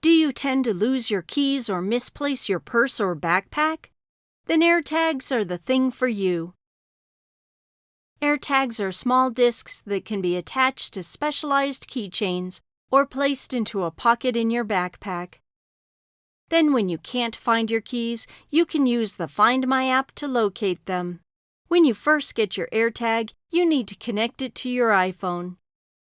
Do you tend to lose your keys or misplace your purse or backpack? Then AirTags are the thing for you. AirTags are small discs that can be attached to specialized keychains or placed into a pocket in your backpack. Then when you can't find your keys, you can use the Find My app to locate them. When you first get your AirTag, you need to connect it to your iPhone.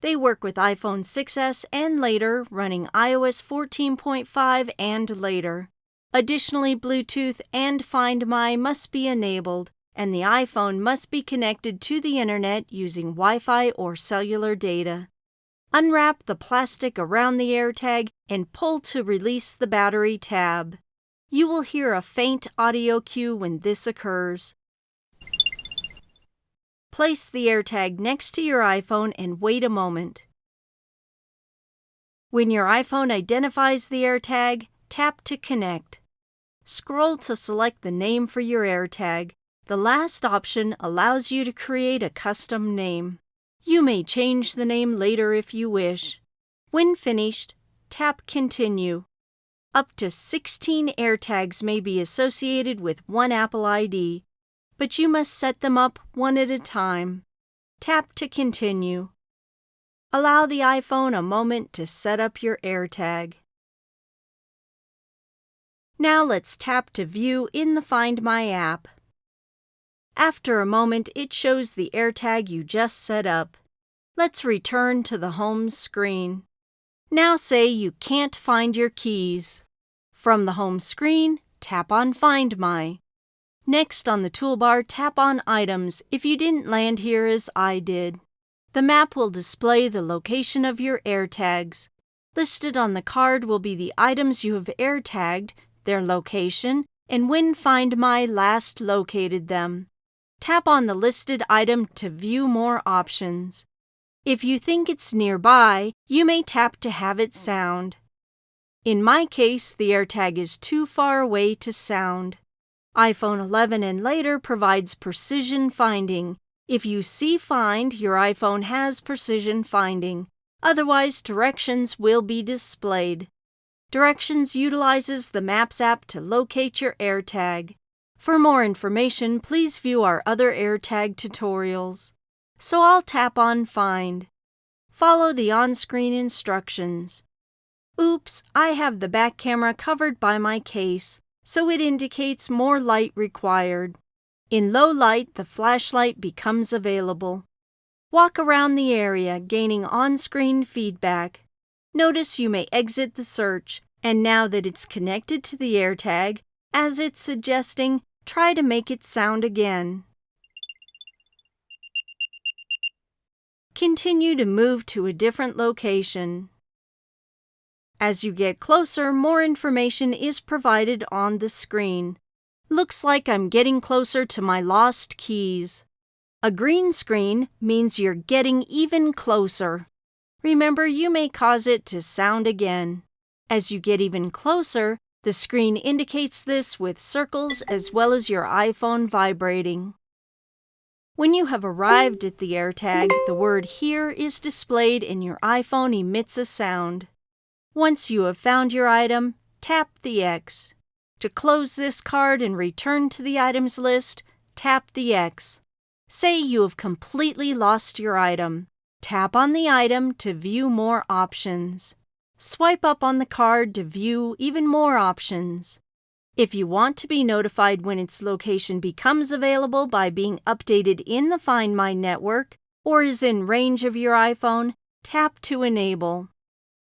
They work with iPhone 6s and later, running iOS 14.5 and later. Additionally, Bluetooth and Find My must be enabled, and the iPhone must be connected to the internet using Wi-Fi or cellular data. Unwrap the plastic around the AirTag and pull to release the battery tab. You will hear a faint audio cue when this occurs. Place the AirTag next to your iPhone and wait a moment. When your iPhone identifies the AirTag, tap to connect. Scroll to select the name for your AirTag. The last option allows you to create a custom name. You may change the name later if you wish. When finished, tap Continue. Up to 16 AirTags may be associated with one Apple ID, but you must set them up one at a time. Tap to continue. Allow the iPhone a moment to set up your AirTag. Now let's tap to view in the Find My app. After a moment, it shows the AirTag you just set up. Let's return to the home screen. Now say you can't find your keys. From the home screen, tap on Find My. Next on the toolbar, tap on Items if you didn't land here as I did. The map will display the location of your AirTags. Listed on the card will be the items you have AirTagged, their location, and when Find My last located them. Tap on the listed item to view more options. If you think it's nearby, you may tap to have it sound. In my case, the AirTag is too far away to sound. iPhone 11 and later provides precision finding. If you see Find, your iPhone has precision finding. Otherwise, directions will be displayed. Directions utilizes the Maps app to locate your AirTag. For more information, please view our other AirTag tutorials. So I'll tap on Find. Follow the on-screen instructions. Oops, I have the back camera covered by my case, so it indicates more light required. In low light, the flashlight becomes available. Walk around the area, gaining on-screen feedback. Notice you may exit the search, and now that it's connected to the AirTag, as it's suggesting, try to make it sound again. Continue to move to a different location. As you get closer, more information is provided on the screen. Looks like I'm getting closer to my lost keys. A green screen means you're getting even closer. Remember, you may cause it to sound again. As you get even closer, the screen indicates this with circles as well as your iPhone vibrating. When you have arrived at the AirTag, the word Here is displayed and your iPhone emits a sound. Once you have found your item, tap the X. To close this card and return to the items list, tap the X. Say you have completely lost your item. Tap on the item to view more options. Swipe up on the card to view even more options. If you want to be notified when its location becomes available by being updated in the Find My network or is in range of your iPhone, tap to enable.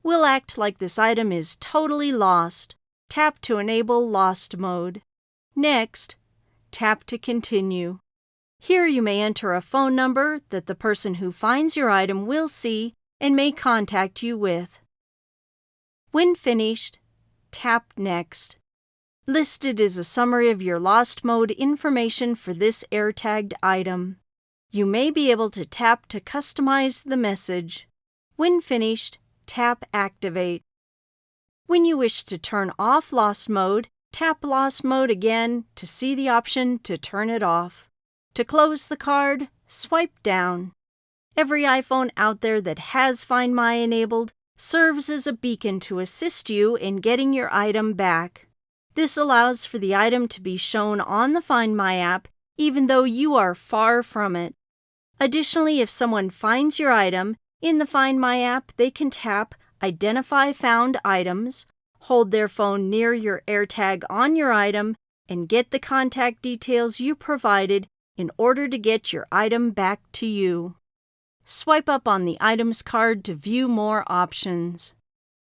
We'll act like this item is totally lost. Tap to enable Lost Mode. Next, tap to continue. Here you may enter a phone number that the person who finds your item will see and may contact you with. When finished, tap Next. Listed is a summary of your Lost Mode information for this AirTagged item. You may be able to tap to customize the message. When finished, tap Activate. When you wish to turn off Lost Mode, tap Lost Mode again to see the option to turn it off. To close the card, swipe down. Every iPhone out there that has Find My enabled serves as a beacon to assist you in getting your item back. This allows for the item to be shown on the Find My app even though you are far from it. Additionally, if someone finds your item in the Find My app, they can tap Identify Found Items, hold their phone near your AirTag on your item, and get the contact details you provided in order to get your item back to you. Swipe up on the items card to view more options.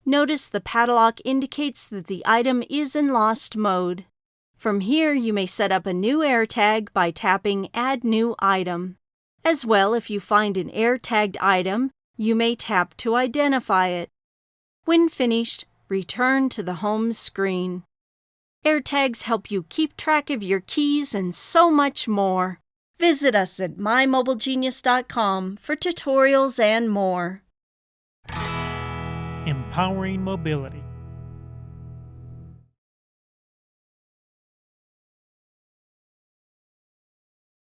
Notice the padlock indicates that the item is in lost mode. From here, you may set up a new AirTag by tapping Add New Item. As well, if you find an AirTagged item, you may tap to identify it. When finished, return to the home screen. AirTags help you keep track of your keys and so much more. Visit us at mymobilegenius.com for tutorials and more. Empowering mobility.